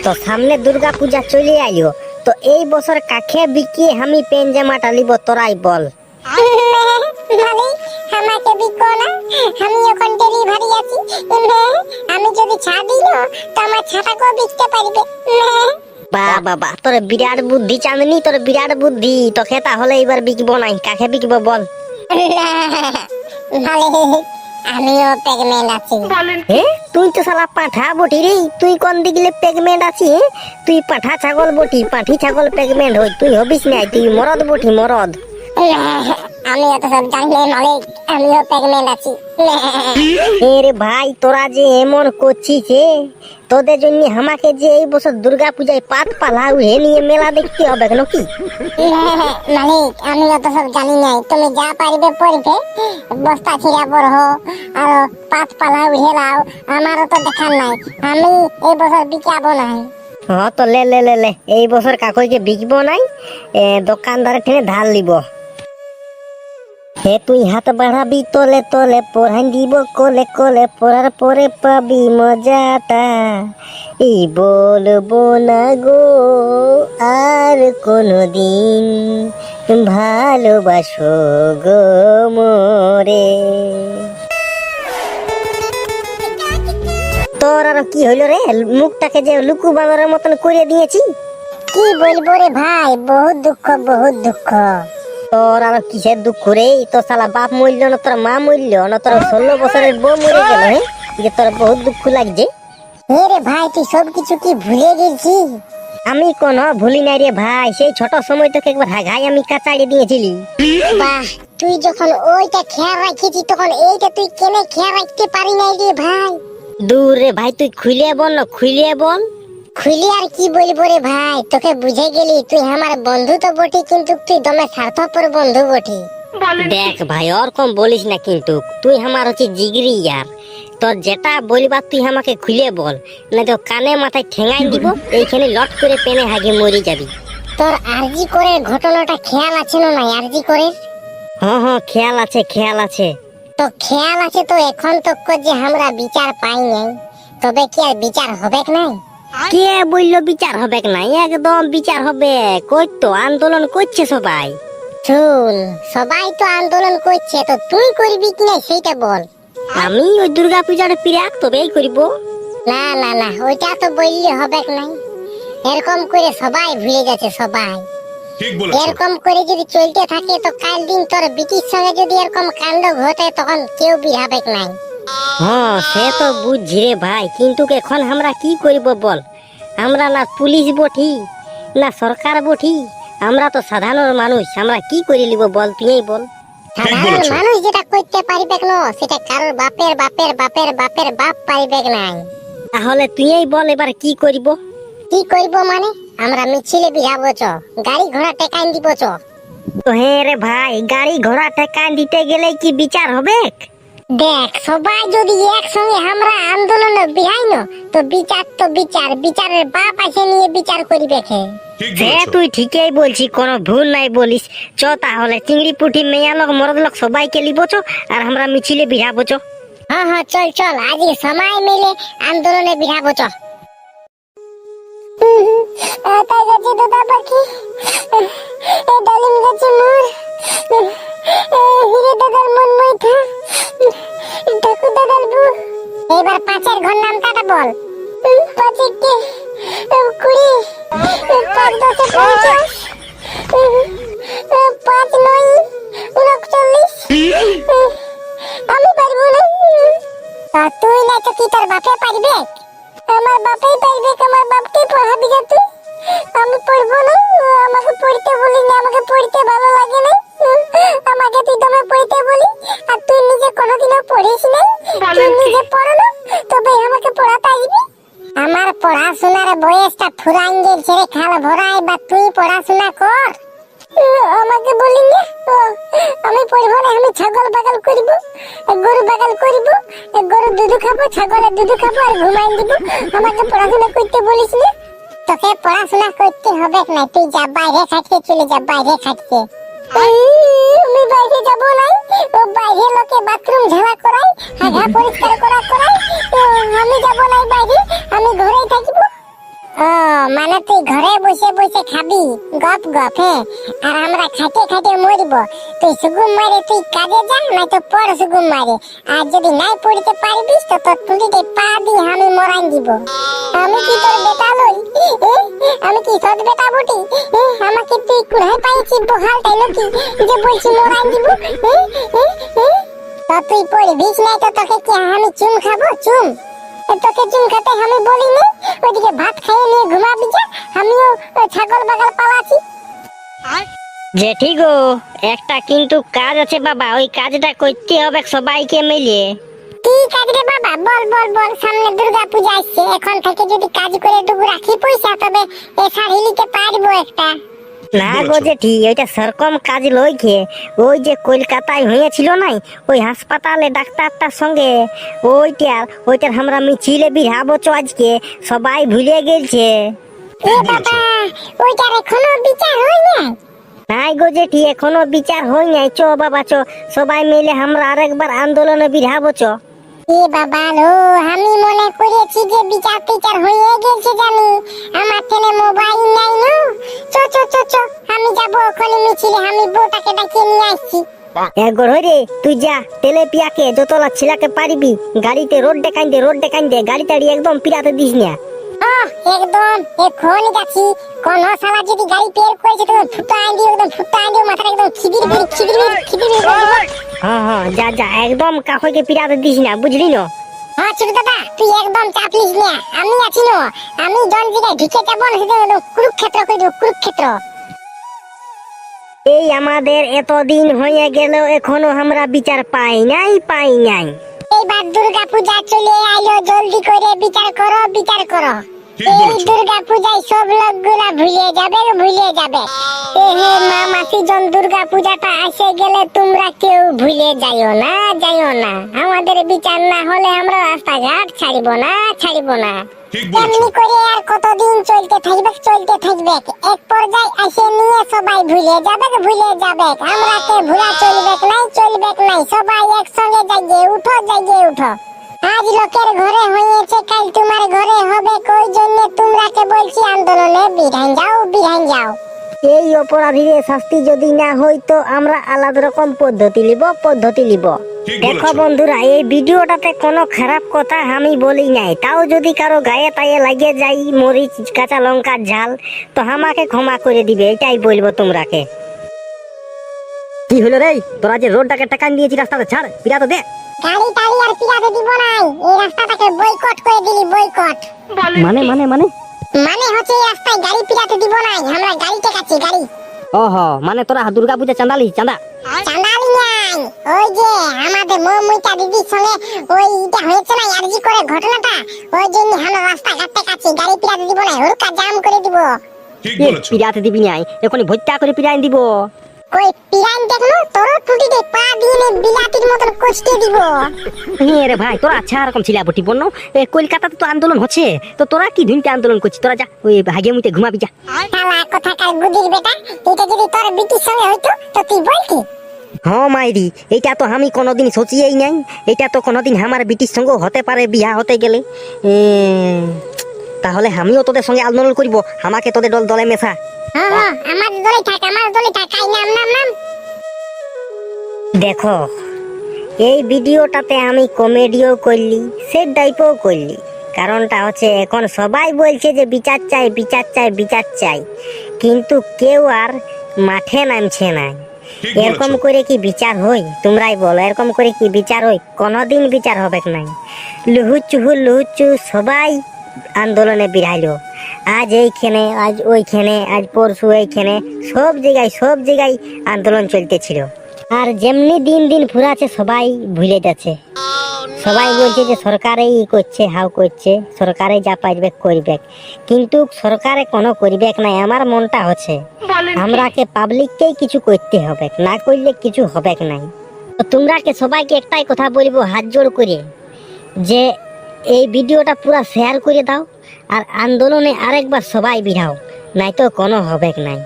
তো সামনে দুর্গা পূজা চলে আইলো, তো এই বছর কাকে বিকিয়ে আমি পেন জামাটা লিব তোরাই বল। আমাকে বিকো না, আমি এখন ডেলিভারি আছি। আমি যদি ছাড় দিই না তো আমার ছাতাকেও বিকতে পারবে। বাহ বাবা, তোর বিরাট বুদ্ধি চাঁদনি, তোর বিরাট বুদ্ধি। তোকে তাহলে এবার বিকবো নাই, কাকে বিকবো বল। আমিও প্রেগনেন্ট আছি। তুই তো শালা পাঠা বটি রে, তুই কোন দিকলে প্রেগনেন্ট আছি? তুই পাঠা ছাগল বটি, পাঠি ছাগল প্রেগনেন্ট হই, তুই হবিস নাই, তুই মরদ বটি মরদ। আমি অত সব জানি না মালিক, আমিও প্রেগনেন্ট আছি। রে ভাই, তোরা যে এমন করছিস, তোদের জন্য আমাকে যে এই বছর দুর্গা পূজায় পাত পালা উড়ে নিয়ে মেলা দেখতে হবে নাকি? মালিক আমি অত সব জানি নাই, তুমি যা পারিবে পড়বে, বস্তা ছিঁড়া পড়ো আর পাত পালা উড়ে লাও, আমারও তো দেখার নাই। আমি এই বছর বিকাবো নাই। হ্যাঁ তো লে লে লে লে, এই বছর কাকইকে বিকবো নাই, দোকানদারের ঠেনে ধার লিব। তুই হাত বাড়াবি তলে তলে, পড়াই দিব কোলে কোলে, পড়ার পরে পাবি মজাটা। এই বলবো না গো আর কোনদিন, ভালোবাসো গো মোরে। তোর আর কি হইল রে, মুখটাকে যে লুকু বাঁদরের মতন করে দিয়েছি। কি বলবো রে ভাই, বহুত দুঃখ বহুত দুঃখ। তোর আর কিসের দুঃখ রে? তোর শালা বাপ মরল না, তোর মা মরল না, তোর 16 বছরের বউ মরে গেল, যে তোর বহুত দুঃখ লাগছে। রে ভাই তুই সব কিছু কি ভুলে গেছি? আমি কোন ভুলি নাই রে ভাই, সেই ছোট সময় তোকে একবার হাগাই আমি কাচাড়ি দিয়েছিলি। বাহ, তুই যখন ওইটা খেয়াল রাখেছি তখন এইটা তুই কেন খেয়াল রাখতে পারি নাই রে ভাই? দূর রে ভাই, তুই খুলে বল না, খুলে বল। খুলি আর কি বলবো রে ভাই, তোকে বুঝে গেলি তুই আমার বন্ধু তো বটি, কিন্তু তুই দমে স্বার্থপর বন্ধু বটি। দেখ ভাই, ওরকম বলিস না, কিন্তু তুই আমার হচ্ছে জিগরি ইয়ার। তোর যেটা বলবার তুই আমাকে খুলে বল, না তো কানে মাথায় ঠেঙাই দিব, এইখানে লট করে পেনে হাগে মরে যাবি। তোর আরজি করে ঘটনাটা খেয়াল আছে না নাই? আরজি করে হ্যাঁ হ্যাঁ খেয়াল আছে, খেয়াল আছে। তো খেয়াল আছে, তো এখন তো যে আমরা বিচার পাই নাই, তবে কি আর বিচার হবে নাই? কে বললো বিচার হবে না? একদম বিচার হবে। কই তো আন্দোলন করছে সবাই। শুন, সবাই তো আন্দোলন করছে, তো তুই করবি কি না সেটা বল। আমি ওই দুর্গা পূজার পিরাক তবেই করিব। না না না, ওইটা তো বললে হবে নাই। এরকম করে সবাই ভুলে যাচ্ছে, সবাই এরকম করে যদি চলতে থাকে তো কাল দিন তোর বিটির সঙ্গে যদি এরকম কাণ্ড ঘটে তখন কেউ বিহাবে নাই। হ্যাঁ সে তো বুঝছি রে ভাই, কিন্তু এখন আমরা কি করিব বল? আমরা না পুলিশ বঠি না সরকার বঠি, আমরা তো সাধারণ মানুষ, আমরা কি করে লিব বল, তুই বল। সাধারণ মানুষ যেটা করতে পারিবে না সেটা কারোর বাপের বাপের বাপের বাপের বাপ পারিবে নাই। তাহলে তুই বল এবার কি করিব? কি করিব মানে? আমরা মিছিলে বিহাবো চ, গাড়ি ঘোড়া টেকাই দিব চ। তো হ্যাঁ রে ভাই, গাড়ি ঘোড়া টেকাই দিতে গেলে কি বিচার হবে? দেখ, সবাই যদি একসঙ্গে আমরা আন্দোলনে বিহাই না তো বিচার তো বিচার, বিচারের বাপ আছে নিয়ে বিচার করিবে খে। হ্যাঁ তুই ঠিকই বলছি, কোনো ভুল নাই বলিস। চ তাহলে চিংড়ি পুঁটি মেয়া লোক মরদ লোক সবাইকে লিব চ, আর আমরা মিছিলে বিহাবো চ। হ্যাঁ হ্যাঁ চল চল, আজকে সবাই মিলে আন্দোলনে বিহাবো চ। তাই গাছে দুধা পাখি, ডালিম গাছে মোর, হিরে দাদার মন মইথা, ঠাকুর দাদার বউ। এবার পাঁচের ঘর নামটা বল। পাঁচে কে 20, 5 10 50, 5 9 39। আমি পারবো না। তা তুই না তো কি তোর বাপে পারবে? আমার বাপেই পারবে, আমার বাপকে পড়াবি না তুই? আমি পড়বো না, আমাকে পড়তে বলি না, আমাকে পড়তে ভালো লাগে না। আমাকে তুই দমে পড়তে বলি, আর তুই নিজে কোনোদিনও পড়িস না। তুই নিজে পড়ো না, তবে আমাকে পড়াতে আসবি। আমার পড়াশোনার বয়সটা ফুরাঙ্গের ছেড়ে খাল ভরাই, বা তুই পড়াশোনা কর। আমাকে বলি না, আমি পড়বো না, আমি ছাগল বাগাল করব, গরু বাগাল করব, গরু দুধ খাবো, ছাগলের দুধ খাবো আর ঘুমাই দিব। আমাকে পড়াশোনা করতে বলিস না। তোকে পড়াশোনা করতে হবে না, তুই যা বাইরে খাটতে, চলে যা বাইরে খাটতে। আমি বাইরে যাবো না, বাইরে লোকে বাথরুম ঝাড়া করাই, হাগা পরিষ্কার করাই, আমি যাবো না বাইরে, আমি ঘরেই থাকবো। ও মানে তুই ঘরে বসে বসে খাবি গপ গপ, হ্যাঁ, আর আমরা খাইতে খাইতে মরব। তুই সুগুম মারে তুই কাজে যা, নাই তো পড় সুগুম মারে। আর যদি নাই পড়তে পারবিস তো তোর টুটিতে পা দিয়ে আমি মরান দিব। আমি কি তোর বেটা লই? আমি কি সৎ বেটা বটি? আমাকে তুই কুড়াই পাইছি বহাল তাই নাকি যে বলছি মরান দিব? তো তুই পড়বিস নাই তো তোকে কি আমি চুম খাবো? চুম তোকে চুম খেতে আমি বলিনি? ওইদিকে ভাত খাইয়ে নিয়ে ঘুমাবি যা, আমিও ছাগল বাগাল পালাছি। জেঠি গো, একটা কিন্তু কাজ আছে বাবা, ওই কাজটা করতে হবে সবাইকে মিলে। কি কাজ রে বাবা? বল বল বল। সামনে দুর্গা পূজা আসছে, এখন থেকে যদি কাজ করে টুকু রাখি পয়সা তবে এ শাড়ি নিতে পারবো একটা। না গো জেঠি, ওইটা সেরকম কাজ লইছে। ওই যে কলকাতায় হয়েছিল নাই, ওই হাসপাতালে ডাক্তারটার সঙ্গে ওইটার আমরা মিছিলে বিহাবো চো আজকে, সবাই ভুলে গেছে। এ বাবা, ওইটার এখনো বিচার হয় নাই? নাই গো জেঠি, এখনো বিচার হয় নাই। চো বাবা চো, সবাই মিলে আমরা আরেকবার আন্দোলনে বিহাবো চো। এ বাবা লো, আমি মনে করেছি যে বিচার টিচার হয়ে গেছে জানি। আমার টেনে মোবাইল নাই নো। চ চ চ চ, আমি যাবো ওখানে মিছিলে, আমি বউটাকে ডাকিয়ে নিয়ে আসছি। একবার হইরে তুই যা, তেলে পিয়াকে যতলা ছিলাকে পারিবি গাড়িতে রোড দেখাই দে, গাড়ি তাড়ি একদম পিরাতে দিস না। একদম এখনই যাচ্ছি। কোন শালা যদি গাড়ি পের করেছে তো ফুটা আইন্দি, একদম ফুটা আইন্দি, মাথাটা একদম খিদির বিড়ি। হ্যাঁ যা যা, একদম কাউকে পিরাতে দিস না, বুঝলি না? হ্যাঁ ছোট দাদা, তুই একদম চাপ নিস না, আমি আছি না। আমি জন জায়গায় ঢুকে যাবো না, সেটা একদম কুরুক্ষেত্র করে দেবো, কুরুক্ষেত্র। এই আমাদের এতদিন হয়ে গেল, এখনো আমরা বিচার পাই নাই। এইবার দুর্গা পূজা চলে আইলো, জলদি করে বিচার করো। এই দুর্গা পূজায় সব লোকগুলা ভুলে যাবে। হে মা মাসি জন, দুর্গা পূজাটা আসে গেলে তোমরা কেউ ভুলে যাইও না। আমাদের বিচার না হলে আমরা রাস্তাঘাট ছাড়িব না। এমনি করে আর কতদিন চলতে থাকবে। এক পর্যায়ে আসে নিয়ে সবাই ভুলে যাবে। আমরা কে ভুলা চলবে নাই। সবাই একসঙ্গে জাগিয়ে উঠো। আজ লোকের ঘরে হয়েছে, কাল তোমার ঘরে হবে। ওই জন্য তোমরাকে বলছি আন্দোলনে বিরান যাও। এই অপরাধীদের শাস্তি যদি না হয় তো আমরা আলাদা রকম পদ্ধতি লিব। দেখো বন্ধুরা, এই ভিডিওটাতে কোনো খারাপ কথা আমি বলি নাই। তাও যদি কারো গায়ে তায়ে লাগে যাই মরিচ কাঁচা লঙ্কার ঝাল, তো আমাকে ক্ষমা করে দিবে, এটাই বলবো তোমরাকে। কি হলো রে, তোরা যে রোডটাকে টাকা দিয়েছি, রাস্তাটা ছাড়, পিরাতে দে। গাড়ি টাড়ি আর পিরাতে দিব নাই, এই রাস্তাটাকে বয়কট করে দিলি। বয়কট মানে হচ্ছে এই রাস্তায় গাড়ি পিরাতে দিব নাই, আমরা গাড়ি টেকাচ্ছি, গাড়ি। ওহো, মানে তোরা দুর্গা পূজা চাঁদালি চাঁদালি নাই। ওই যে আমাদের মৌমিতা দিদির সঙ্গে ওইটা হয়েছে না, আরজি করে ঘটনাটা, ওই জন্য আমরা রাস্তা ঘাট টেকাচ্ছি, গাড়ি পিরাতে দিব নাই, হুড়কা জাম করে দিব। পিরাতে দিবি নাই, এখনই ভর্তা করে পিরাই দিব। কই পিরাইন দেখনো, তোর টুটিতে পা দিয়ে বিলাতির মতন কষ্টে দিব। রে ভাই, তোরা আচ্ছা এরকম ছিলাবটি বন্য, কলকাতাতে তো আন্দোলন হচ্ছে, তো তোরা কি ধুনতে আন্দোলন করছিস? তোরা যা, ওই ভাগে মুইতে ঘুমাবি যা। শালা কথাকার গুদির বেটা, এটা যদি তোর বিটির সঙ্গে হইতো তো তুই বলতি? হ্যাঁ মাইরি, এটা তো আমি কোনোদিন সোচিয়েই নাই। এটা তো কোনোদিন আমার বিটির সঙ্গে হতে পারে বিয়া হতে গেলে। তাহলে আমিও তোদের সঙ্গে আন্দোলন করিব, আমাকে তোদের দলে মেশা। আমার দলে থাক, নাম। দেখো, এই ভিডিওটাতে আমি কমেডিও করলি, সেট টাইপও করলি। কারণটা হচ্ছে এখন সবাই বলছে যে বিচার চাই, কিন্তু কেউ আর মাঠে নামছে না। এরকম করে কি বিচার হই? তোমরাই বলো, এরকম করে কি বিচার হই? কোনোদিন বিচার হবে না। লুহুচু সবাই আন্দোলনে বিরাইলো। আজ এইখানে, আজ ওইখানে, আজ পরশু এইখানে, সব জায়গায় আন্দোলন চলতেছিল। আর যেমনি দিন ফুরাচ্ছে সবাই ভুলে যাচ্ছে। সবাই বলছে যে সরকারে ই করছে, হাউ করছে, সরকারে যা পারবে করবে, কিন্তু সরকারে কোনো করবে নাই। আমার মনটা হচ্ছে আমরাকে পাবলিককেই কিছু করতে হবে, না করলে কিছু হবে নাই। তো তোমরাকে সবাইকে একটাই কথা বলবো হাত জোড় করে, যে এই ভিডিওটা পুরা শেয়ার করে দাও আর আন্দোলনে আরেকবার সবাই বিড়াও, নাই তো কোনো হবে নাই।